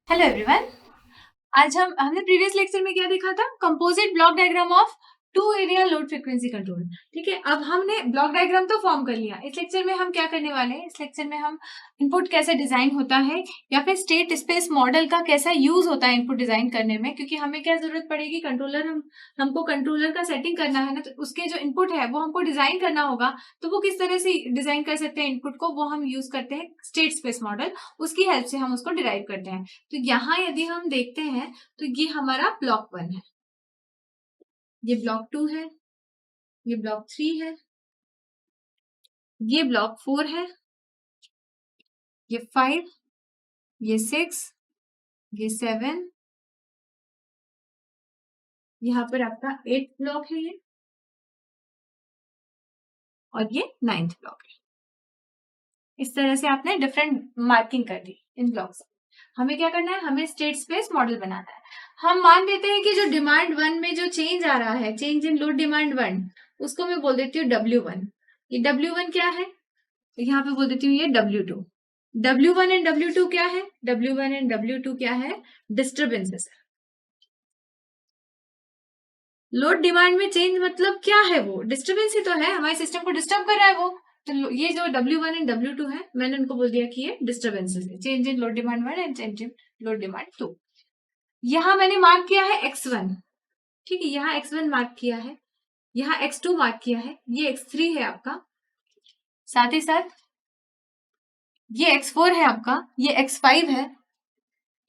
Hello everyone. आज हमने previous lecture में क्या देखा था? Composite block diagram of two area load frequency control. ठीक है, अब हमने ब्लॉक डायग्राम तो फॉर्म कर लिया। इस लेक्चर में हम क्या करने वाले हैं? इस लेक्चर में हम इनपुट कैसे डिजाइन होता है या फिर स्टेट स्पेस मॉडल का कैसा यूज होता है इनपुट डिजाइन करने में, क्योंकि हमें क्या जरूरत पड़ेगी, हमको कंट्रोलर का सेटिंग करना है ना, तो उसके जो इनपुट है वो हमको डिजाइन करना होगा। तो वो किस तरह से डिजाइन कर सकते हैं इनपुट को, वो हम यूज करते हैं स्टेट स्पेस मॉडल, उसकी हेल्प से हम उसको डिराइव करते हैं। तो यहाँ यदि हम देखते हैं तो ये हमारा ब्लॉक 1 है, ये ब्लॉक 2 है, ये ब्लॉक 3 है, ये ब्लॉक 4 है, ये 5, ये 6, ये 7, यहाँ पर आपका 8 ब्लॉक है ये, और ये 9th ब्लॉक है। इस तरह से आपने डिफरेंट मार्किंग कर दी इन ब्लॉक्स। हमें क्या करना है? हमें स्टेट स्पेस मॉडल बनाना है। हम मान लेते हैं कि जो डिमांड 1 में जो चेंज आ रहा है, चेंज इन लोड डिमांड 1, उसको मैं बोल देती हूँ W1। ये W1 क्या है? तो यहाँ पे बोल देती हूँ ये W2। W1 एंड W2 क्या है? W1 एंड W2 क्या है? डिस्टर्बेंसेस है। लोड डिमांड में चेंज मतलब क्या है? वो डिस्टर्बेंस ही तो है, हमारे सिस्टम को डिस्टर्ब कर रहा है वो। तो ये जो W1 एंड W2 है, मैंने उनको बोल दिया कि ये डिस्टर्बेंसेस है। Change in load demand 1 and change in load demand 2। यहाँ मैंने मार्क किया है X1। ठीक है, यहाँ X1 मार्क किया है, यहाँ X2 मार्क किया है, ये X3 है आपका, साथ ही साथ ये X4 है आपका, ये X5 है।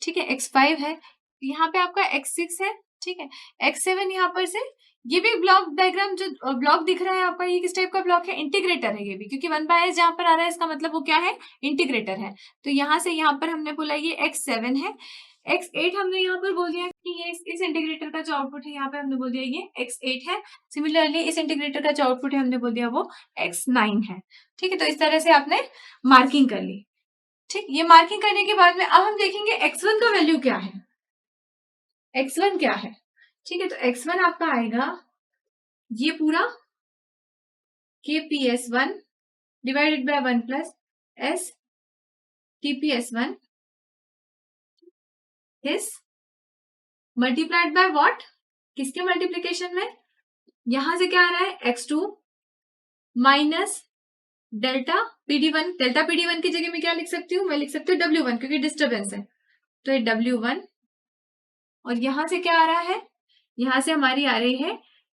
ठीक है, X5 है, यहाँ पे आपका X6 है। ठीक है, X7 यहाँ पर से, ये भी ब्लॉक डायग्राम जो ब्लॉक दिख रहा है आपका, ये किस टाइप का ब्लॉक है? इंटीग्रेटर है ये भी, क्योंकि 1/s जहां पर आ रहा है इसका मतलब वो क्या है? इंटीग्रेटर है। तो यहाँ से यहाँ पर हमने बोला ये X7 है। X8 हमने यहाँ पर बोल दिया कि ये इस इंटीग्रेटर का जो आउटपुट है, यहाँ पे हमने बोल दिया ये X8 है। सिमिलरली इस इंटीग्रेटर का जो आउटपुट है हमने बोल दिया वो X9 है। ठीक है, तो इस तरह से आपने मार्किंग कर ली। ठीक, ये मार्किंग करने के बाद में अब हम देखेंगे X1 का वैल्यू क्या है। X1 क्या है? ठीक है, तो X1 आपका आएगा ये पूरा KPS1 divided by 1 plus S TPS1 is multiplied by what? किसके मल्टीप्लीकेशन में? यहां से क्या आ रहा है? X2 minus delta PD1। Delta PD1 की जगह में क्या लिख सकती हूँ? मैं लिख सकती हूँ W1, क्योंकि डिस्टर्बेंस है। तो ये W1, और यहां से क्या आ रहा है? यहां से हमारी आ रही है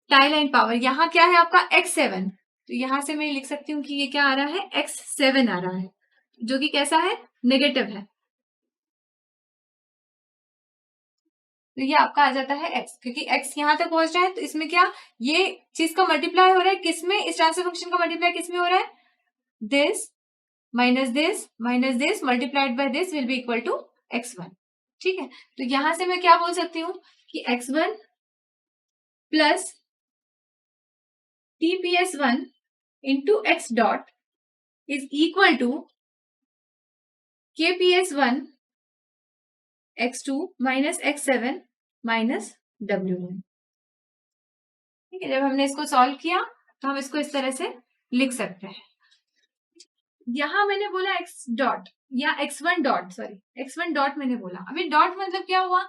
टाई लाइन पावर। यहाँ क्या है आपका? X7। तो यहां से मैं लिख सकती हूँ कि ये क्या आ रहा है? X7 आ रहा है, जो कि कैसा है? नेगेटिव है। तो ये आपका आ जाता है X, क्योंकि X यहां तक पहुंच रहा है। तो इसमें क्या, ये चीज का मल्टीप्लाई हो रहा है किसमें? इस ट्रांसफर फंक्शन का मल्टीप्लाई किसमें हो रहा है? This minus this multiplied by this will be equal to X1। ठीक है, तो यहां से मैं क्या बोल सकती हूँ कि X1 plus TPS1 into X dot is equal to KPS1 X2 minus X7 minus W1। ठीक है, जब हमने इसको सॉल्व किया तो हम इसको इस तरह से लिख सकते हैं। यहां मैंने बोला X डॉट या X1 dot, sorry X1 dot मैंने बोला। अभी डॉट मतलब क्या हुआ?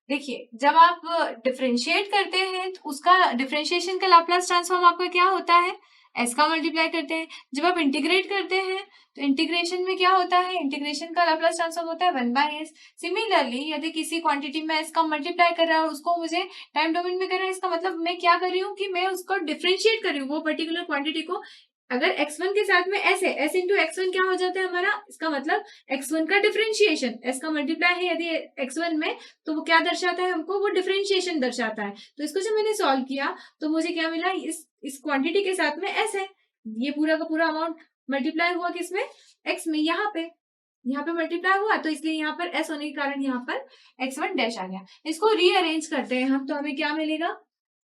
देखिए, जब आप डिफ्रेंशिएट करते हैं तो उसका डिफ्रेंशिएशन का लाप्लास ट्रांसफॉर्म आपका क्या होता है? S का मल्टीप्लाई करते हैं। जब आप इंटीग्रेट करते हैं तो इंटीग्रेशन में क्या होता है? इंटीग्रेशन का लाप्लास ट्रांसफॉर्म होता है 1/s। सिमिलरली यदि किसी क्वांटिटी में S का मल्टीप्लाई कर रहा है और उसको मुझे टाइम डोमेन में कर रहा है, इसका मतलब मैं क्या कर रही हूँ कि मैं उसको डिफ्रेंशिएट कर रही हूँ, वो पर्टिकुलर क्वांटिटी को। अगर X1 के साथ में S है, S इंटू X1 क्या हो जाता है हमारा? इसका मतलब X1 का डिफ्रेंशिएशन, S का मल्टीप्लाई है यदि X1 में, तो वो क्या दर्शाता है हमको? वो डिफरेंशिएशन दर्शाता है। तो इसको जब मैंने सॉल्व किया तो मुझे क्या मिला? इस क्वांटिटी के साथ में S है, ये पूरा का पूरा अमाउंट मल्टीप्लाई हुआ किसमें? X में। यहाँ पे मल्टीप्लाई हुआ, तो इसलिए यहाँ पर S होने के कारण यहाँ पर X1 डैश आ गया। इसको रीअरेंज करते हैं हम, तो हमें क्या मिलेगा?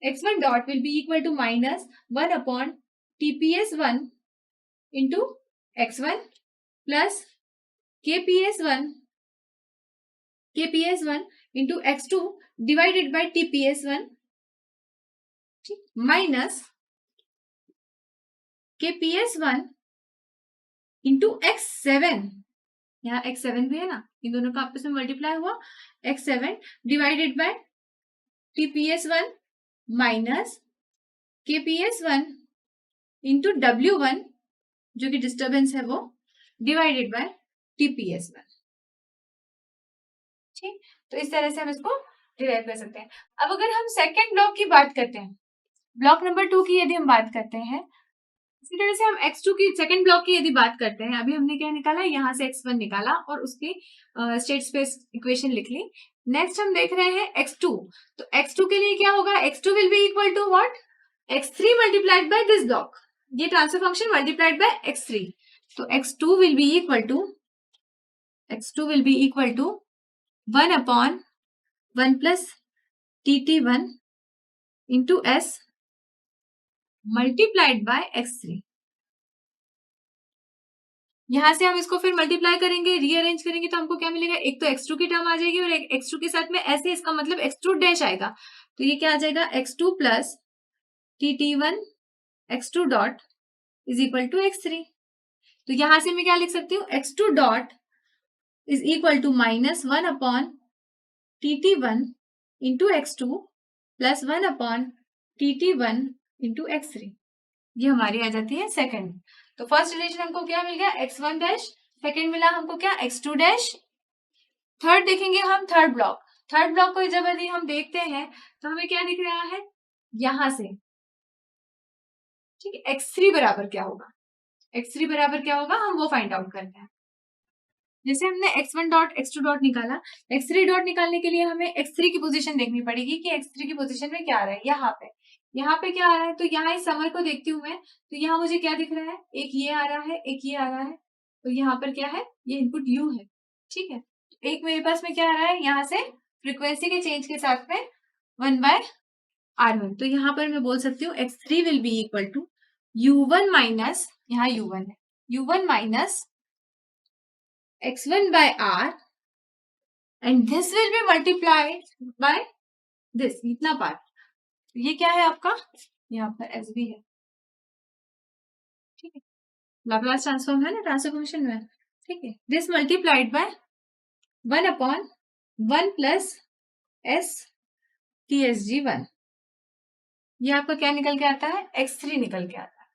X1 dot will be equal to minus 1 upon TPS1 into X1 plus KPS1 into X2 divided by TPS1 minus KPS1 into X7 यहाँ x7 भी है ना, इन दोनों का आपस में मल्टीप्लाई हुआ, x7 divided by TPS1 minus KPS1 into W1 जो कि डिस्टर्बेंस है वो, डिवाइडेड बाय TPS1। ठीक, तो इस तरह से हम इसको डिराइव कर सकते हैं। अब अगर हम सेकेंड ब्लॉक की बात करते हैं, ब्लॉक नंबर 2 की यदि हम बात करते हैं, इसी तरह से हम x2 की सेकंड ब्लॉक की यदि बात करते हैं, अभी हमने क्या निकाला, यहाँ से x1 निकाला और उसकी स्टेट स्पेस इक्वेशन लिख ली। नेक्स्ट हम देख रहे हैं x2, तो x2 के लिए क्या होगा, x2 will be equal to what, x3 multiplied by this block, ये transfer function multiplied by x3, तो x2 will be equal to 1 upon 1 plus tt1 into s multiplied by x3। यहां से हम इसको फिर मल्टीप्लाई करेंगे, रीअरेंज करेंगे, तो हमको क्या मिलेगा, एक तो x2 की टर्म आ जाएगी और एक x2 के साथ में ऐसे, इसका मतलब x2 डैश आएगा, तो ये क्या आ जाएगा, x2 plus tt1 x2 dot is equal to x3। तो यहां से मैं क्या लिख सकती हूँ, x2 dot is equal to minus 1 upon tt1 into x2 plus 1 upon tt1 into x3। ये हमारी आ जाती है सेकंड। तो फर्स्ट रिलेशन हमको क्या मिल गया, x1 डैश, सेकंड मिला हमको क्या, x2 डैश। थर्ड देखेंगे हम, थर्ड ब्लॉक को जब यदि हम देखते हैं तो हमें क्या दिख रहा है, यहां से, ठीक है, x3 बराबर क्या होगा, x3 बराबर क्या होगा, हम वो फाइंड आउट करते हैं। जैसे हमने x1 डॉट x2 डॉट निकाला, x3 डॉट निकालने के लिए हमें x3 की पोजीशन देखनी पड़ेगी कि x3 की पोजीशन में क्या आ रहा है, यहाँ पे क्या आ रहा है, तो यहाँ इस समर को देखती हूँ मैं, तो यहाँ मुझे क्या दिख रहा है, एक ये आ रहा है, एक ये आ रहा है, तो यहाँ पर क्या है, ये इनपुट u है, ठीक है। एक मेरे पास में क्या आ रहा है, यहाँ से फ्रीक्वेंसी के चेंज के साथ में 1/r1, तो यहाँ पर मैं बोल सकती हूँ x3 will be equal to u1 minus, यहाँ u1 है, u1 minus x1 by r and this will be multiplied by this, इतना पार्ट, ये क्या है आपका, यहाँ पर एस भी है, ठीक है, लाप्लास ट्रांसफॉर्म है ना ट्रांसफॉर्मेशन में, ठीक है, this multiplied bye 1 upon 1 plus S TSG1, ये आपका क्या निकल के आता है, x3 निकल के आता है।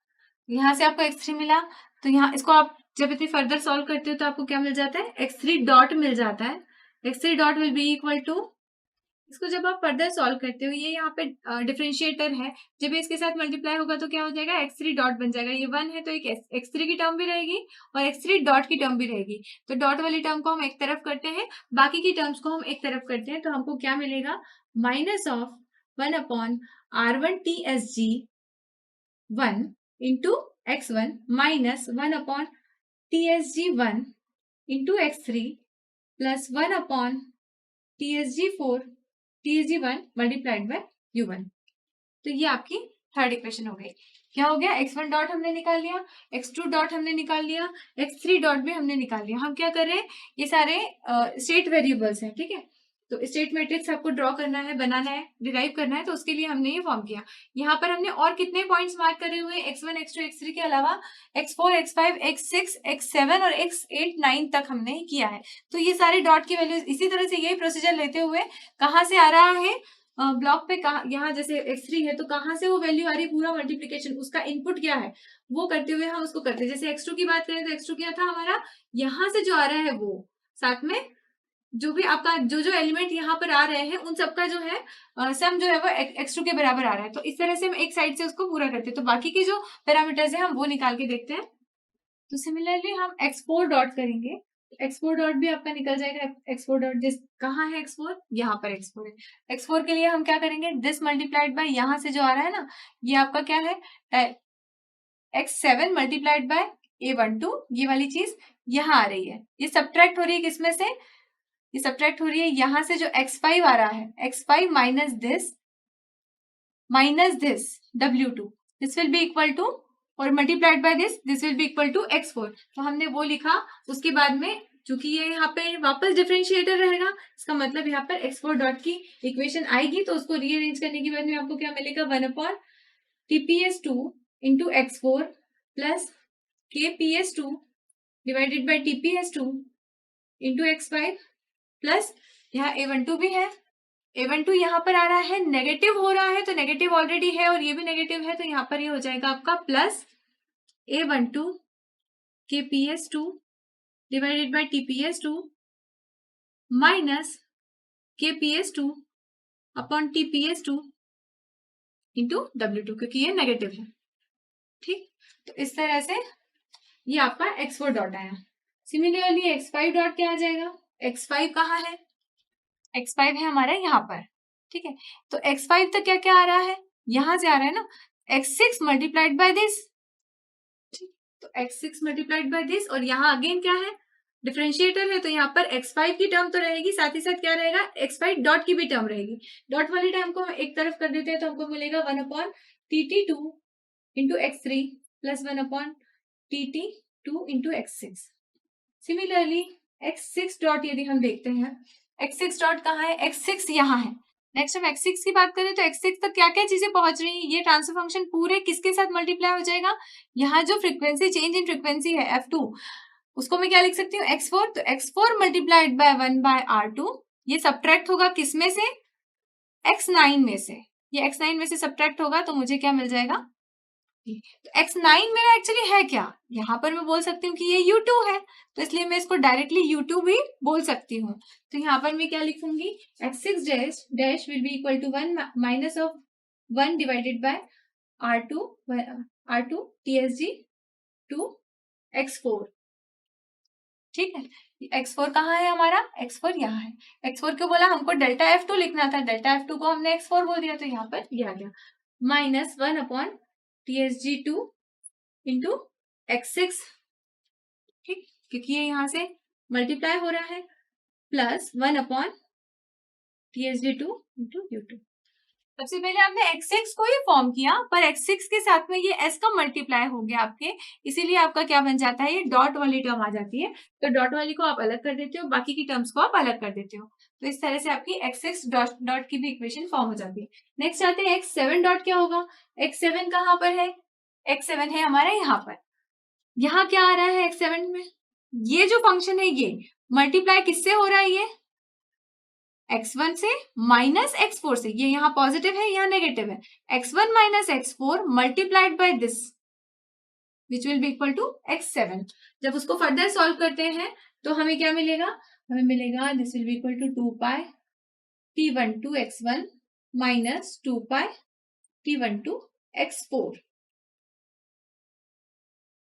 यहाँ से आपको x3 मिला, तो यहाँ इसको आप जब इतनी फर्दर सॉल्व करते हो तो आपको क्या मिल जाता है, x3 डॉट मिल जाता है, x3 dot will be equal to, इसको जब आप फर्दर सॉल्व करते हो, ये यहाँ पे डिफरेंशिएटर है, जब इसके साथ मल्टीप्लाई होगा तो क्या हो जाएगा, x3 डॉट बन जाएगा, ये 1 है तो एक x3 की टर्म भी रहेगी और x3 डॉट की टर्म भी रहेगी, तो डॉट वाली टर्म को हम एक तरफ करते हैं, बाकी की टर्म्स को हम एक तरफ करते हैं, तो हमको क्या मिलेगा, minus of 1 upon r1 TSG1 into x1 minus 1 upon TSG1 into x3 plus 1 upon TSG4 TSG1 multiplied by U1। तो ये आपकी थर्ड इक्वेशन हो गई। क्या हो गया, x1 डॉट हमने निकाल लिया, x2 डॉट हमने निकाल लिया, x3 डॉट भी हमने निकाल लिया। हम क्या कर रहे हैं, ये सारे स्टेट वेरिएबल्स हैं, ठीक है, तो स्टेट मैट्रिक्स आपको ड्रॉ करना है, बनाना है, डिराइव करना है, तो उसके लिए हमने ये फॉर्म किया। यहाँ पर हमने और कितने पॉइंट्स मार्क करे हुए, x1 x2 x3 के अलावा x4 x5 x6 x7 और x8 9 तक हमने किया है। तो ये सारे डॉट की वैल्यूज इसी तरह से यही प्रोसीजर लेते हुए कहाँ से आ रहा है, ब्लॉक पे कहा, यहाँ जैसे x3 है तो कहाँ से वो वैल्यू आ रही है, पूरा मल्टीप्लीकेशन, उसका इनपुट क्या है वो करते हुए हम उसको करते हैं। जैसे x2 की बात करें तो x2 क्या था हमारा, यहाँ से जो आ रहा है वो, साथ में जो भी आपका जो एलिमेंट यहाँ पर आ रहे हैं उन सबका जो है सम जो है वो x2 के बराबर आ रहा है, तो इस तरह से हम एक साइड से उसको पूरा करते हैं। तो बाकी के जो पैरामीटर्स है हम वो निकाल के देखते हैं। तो सिमिलरली हम x4 डॉट करेंगे, x4 डॉट भी आपका निकल जाएगा, x4 डॉट जिस कहाँ है x4, यहाँ पर x4 है। x4 के लिए हम क्या करेंगे, दिस मल्टीप्लाइड बाय यहाँ से जो आ रहा है ना, ये आपका क्या है, x7 मल्टीप्लाइड बाय a12, ये वाली चीज यहाँ आ रही है, ये सब्ट्रैक्ट हो रही है किसमें से, ये सब्ट्रैक्ट हो रही है यहाँ से, जो x5 आ रहा है, x5 minus this w2, this will be equal to, और multiplied by this will be equal to x4, तो हमने वो लिखा। उसके बाद में चूंकि ये यहाँ पे वापस डिफरेंशिएटर रहेगा, इसका मतलब यहाँ पर x4 डॉट की इक्वेशन आएगी, तो उसको रीअरेंज करने के बाद में आपको क्या मिलेगा, 1 upon TPS2 into x4 plus KPS2 divided by TPS2 into x5 plus यहाँ a12 भी है, a12 यहाँ पर आ रहा है नेगेटिव हो रहा है, तो नेगेटिव ऑलरेडी है और ये भी नेगेटिव है, तो यहाँ पर ये हो जाएगा आपका प्लस a12 के PS2 divided by TPS2 minus के PS2 upon TPS2 into W2, क्योंकि ये नेगेटिव है। ठीक, तो इस तरह से ये आपका x4 डॉट आया। सिमिलरली x5 डॉट क्या आ जाएगा, x5 कहाँ है, x5 है हमारा यहाँ पर। ठीक है, तो x5 तक क्या क्या आ रहा है, यहां से आ रहा है ना, x6 मल्टीप्लाइड बाय दिस। तो x6 मल्टीप्लाइड बाय दिस, और यहाँ अगेन क्या है, डिफरेंशिएटर है, तो यहाँ पर x5 की टर्म तो रहेगी, साथ ही साथ क्या रहेगा, x5 डॉट की भी टर्म रहेगी। डॉट वाली टर्म को एक तरफ कर देते हैं तो हमको मिलेगा 1 upon TT2 into x3 plus 1 upon TT2 into x6। Similarly x6 dot यदि हम देखते हैं, x6 डॉट कहाँ है, x6 यहाँ है। नेक्स्ट हम x6 की बात करें तो x6 तक क्या क्या चीजें पहुंच रही हैं, ये ट्रांसफर फंक्शन पूरे किसके साथ मल्टीप्लाई हो जाएगा, यहाँ जो फ्रीक्वेंसी चेंज इन फ्रीक्वेंसी है f2, उसको मैं क्या लिख सकती हूँ, x4। तो x4 multiplied bye 1 bye r2, ये सब्ट्रैक्ट होगा किसमें से, x9 में से। ये x9 में से सब्ट्रैक्ट होगा तो मुझे क्या मिल जाएगा, तो x9 मेरा एक्चुअली है क्या, यहाँ पर मैं बोल सकती हूँ कि ये u2 है, तो इसलिए मैं इसको डायरेक्टली u2 भी बोल सकती हूँ। तो यहाँ पर मैं क्या लिखूंगी, x6 dash dash will be equal to 1 minus of 1 divided by r2 TSG to x4। ठीक है, x4 कहाँ है हमारा, x4 यहाँ है। x4 क्यों बोला, हमको डेल्टा f2 लिखना था, डेल्टा f2 को हमने x4 बोल दिया, तो यहाँ पर ये आ गया minus 1 upon TSG2 into x6। ठीक, क्योंकि ये यहाँ से मल्टीप्लाई हो रहा है, plus 1 upon TSG2 into U2। सबसे पहले आपने x6 को ही फॉर्म किया, पर x6 के साथ में ये s का मल्टीप्लाई हो गया आपके, इसीलिए आपका क्या बन जाता है, ये डॉट वाली टर्म आ जाती है। तो डॉट वाली को आप अलग कर देते हो, बाकी की टर्म्स को आप अलग कर देते हो, तो इस तरह से आपकी x6 डॉट की भी इक्वेशन फॉर्म हो जाती है। नेक्स्ट आते हैं x7 डॉट, क्या होगा, x7 कहाँ पर है, x7 है हमारा यहाँ पर। यहाँ क्या आ रहा है x7 में, ये जो फंक्शन है ये मल्टीप्लाई किससे हो रहा है, ये x1 से माइनस x4 से, ये यहाँ पॉजिटिव है यहाँ नेगेटिव है, x1 minus x4 multiplied by this which will be equal to x7। जब उसको फर्दर सॉल्व करते हैं तो हमें क्या मिलेगा, हमें मिलेगा this will be equal to 2 pi t12 x1 माइनस 2 पाई t12 x4।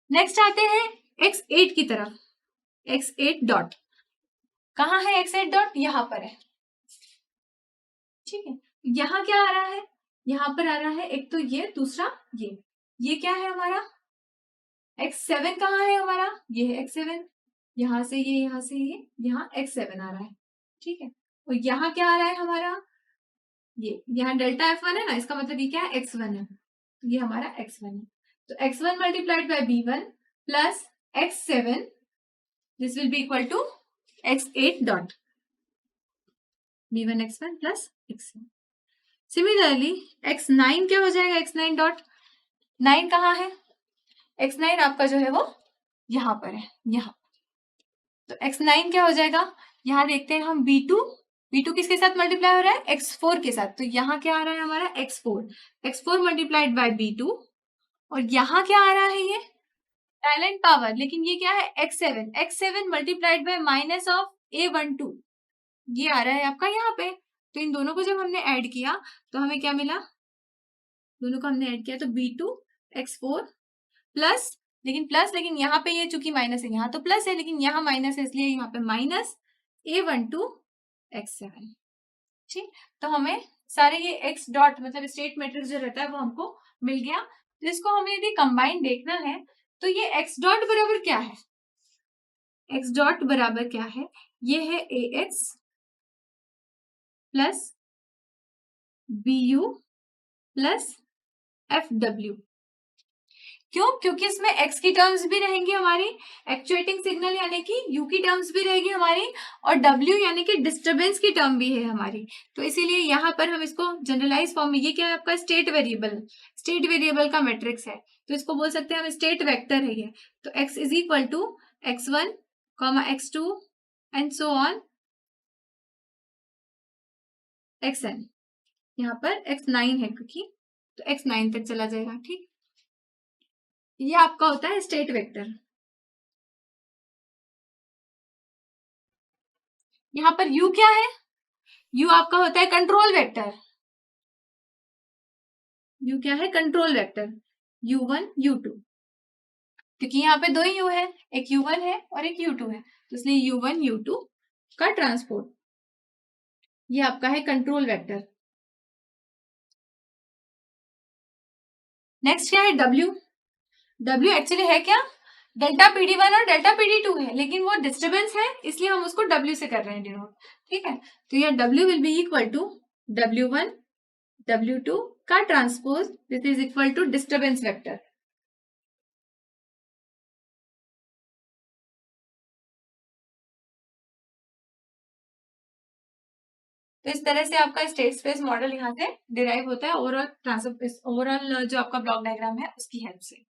नेक्स्ट आते हैं x8 की तरफ, x8 डॉट कहाँ है, x8 डॉट यहाँ पर है। ठीक है, यहाँ क्या आ रहा है, यहाँ पर आ रहा है एक तो ये, दूसरा ये क्या है हमारा, x7 कहाँ है हमारा, ये है x7, यहाँ से ये, यहाँ से ये, यहाँ x7 आ रहा है। ठीक है, और यहाँ क्या आ रहा है हमारा, ये यहाँ डेल्टा f1 है ना, इसका मतलब ये क्या है, x1 है, ये हमारा x1 है। तो x1 multiplied by b1 plus x7 this will be equal to x8 dot, b1 x1 plus x7। Similarly x9 क्या हो जाएगा, x9 डॉट, 9 कहाँ है, x9 आपका जो है वो यहाँ पर है, यहाँ। तो x9 क्या हो जाएगा, यहाँ देखते हैं हम b2 किसके साथ मल्टीप्लाई हो रहा है, x4 के साथ, तो यहाँ क्या आ रहा है हमारा x4 मल्टीप्लाइड बाय b2, और यहाँ क्या आ रहा है, ये साइलेंट पावर, लेकिन ये क्या है x7 multiplied by minus of a12, ये आ रहा है आपका यहाँ पे। तो इन दोनों को जब हमने ऐड किया तो हमें क्या मिला, दोनों को हमने ऐड किया तो b2 x4 प्लस, लेकिन यहाँ पे ये चूंकि माइनस है, यहाँ तो प्लस है लेकिन यहाँ माइनस है, इसलिए यहाँ पे माइनस a12 x7। ठीक, तो हमें सारे ये x डॉट मतलब स्टेट मैट्रिक्स जो रहता है वो हमको मिल गया। तो इसको हमें यदि कंबाइन देखना है तो ये x डॉट बराबर क्या है, x डॉट बराबर क्या है, ये है ax plus bu plus fw। क्यों, क्योंकि इसमें x की टर्म्स भी रहेंगी हमारी, एक्चुएटिंग सिग्नल यानी कि u की टर्म्स भी रहेगी हमारी, और w यानी कि डिस्टरबेंस की टर्म भी है हमारी। तो इसीलिए यहाँ पर हम इसको जनरलाइज फॉर्म में, ये क्या है आपका स्टेट वेरिएबल का मैट्रिक्स है, तो इसको बोल सकते हैं हम स्टेट वेक्टर है ये। तो x is equal to x1 x2 and so on xn। यहाँ पर x9 है क्योंकि, तो x9 तक चला जाएगा। ठीक, ये आपका होता है स्टेट वेक्टर। यहाँ पर u क्या है? u आपका होता है कंट्रोल वेक्टर। u क्या है? कंट्रोल वेक्टर, u1 u2, क्योंकि यहाँ पे दो ही u है, एक u1 है और एक u2 है, तो इसलिए u1 u2 का ट्रांसपोर्ट, ये आपका है कंट्रोल वेक्टर। नेक्स्ट क्या है? w। w एक्चुअली है क्या? डेल्टा PD1 और डेल्टा PD2 है, लेकिन वो डिस्टर्बेंस है इसलिए हम उसको w से कर रहे हैं डिनोट। ठीक है, तो ये w will be equal to w1 w2 का transpose, this is equal to disturbance vector. तो इस तरह से आपका स्टेट स्पेस मॉडल यहाँ से डिराइव होता है ओवरऑल ट्रांसफर, ओवरऑल जो आपका ब्लॉक डायग्राम है उसकी हेल्प से।